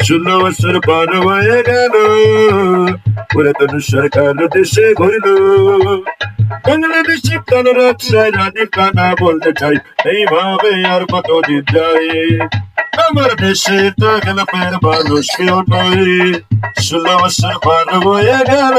16 বছর পার হয়ে গেল, পুরাতন সরকার দেশে ঘুরল। বাংলাদেশে কালো রাজশাহী রাজীব কানা বলতে চাই, এইভাবে আর কতদিন যায়? আমার দেশে তো গেল ফের মানুষ কেউ নয়। 16 বছর পার হয়ে গেল।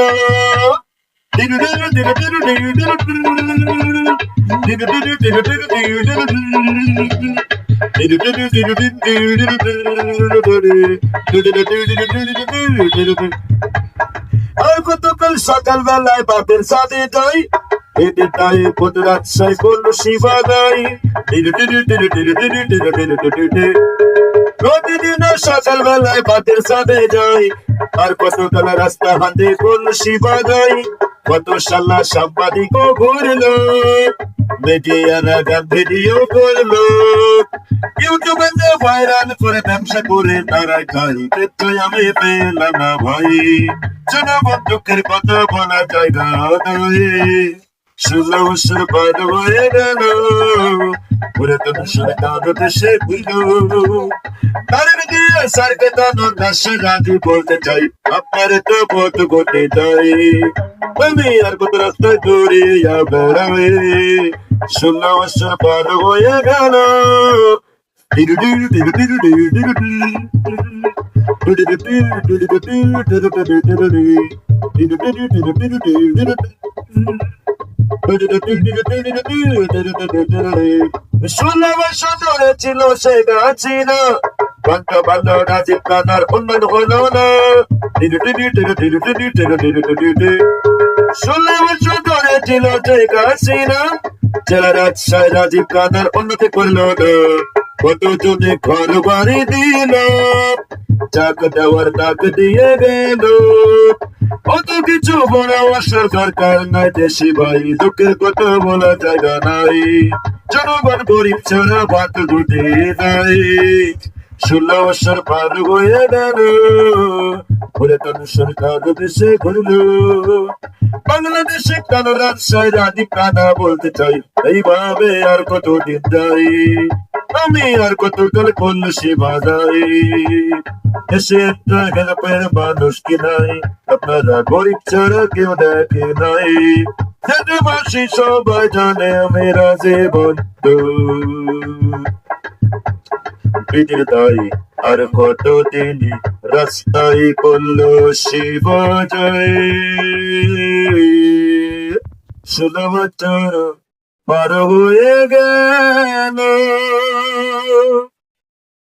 আর গতকাল সকালবেলায় বাপের সাথে যাই, এতে তাই কত রাজশাহী করলো শিবা গাই। প্রতিদিন সকালবেলায় বাপের সাথে যাই, আর কতকাল রাস্তা হাতে করলো শিবা গাই। কত সাল্লা সাংবাদিক ঘুরলো, মিডিয়ারা গান ভিডিও করলো, ইউটিউবে ভাইরাল করে ব্যবসা করে তারা খাই। কিন্তু আমি পেলাম না ভাই, জনবন্ধুকের কথা বলা যায় না। 16 বছর পার হয়ে গেল, পুরাতন সরকার দেশে ঘুরল। তারের দিয়ে সারকে তানোর দাসে রাজি বলতে চাই, আপনার তো পথ ঘটে যাই। আমি আর কত রাস্তায় দৌড়িয়া বেড়াই, 16 বছর পার হয়ে গেল। ষোলো বছর ধরে ছিল সে গাছিনা, ঘন্টা ভালো রাজীব কানার উন্নয়ন হলো না। 16 বছর ধরে ছিল সে গাছিনা, জেলা রাজশাহী রাজীব কানার উন্নতি করলো না। কত জনে ঘর বাড়ি দিল, চাক দেওয়ার ডাক দিয়ে গেল। কত কিছু বড় আসার দরকার নাই দেশি ভাই, দুঃখের কথা বলা জায়গা নাই। জনগণ গরিব ছাড়া ভাত জুটে নাই। 16 বছর পার হয়ে গেল, পুরাতন সরকার দেশে ঘুরল। বাংলাদেশে কালো রাজশাহী রাজীব কানা বলতে চাই, এইভাবে আর কতদিন যাই? আমি আর কত কাল করলো সে বাজাই। দেশে একটা গেলাপের মানুষ কি নাই, আপনারা গরিব ছাড়া কেউ দেখে নাই। দেশবাসী সবাই জানে মেরা যে বন্ধু, পৃথিবীর তাই আর কতদিন রাস্তায় করলো শিবা জয়। 16 বছর পার হয়ে গেল।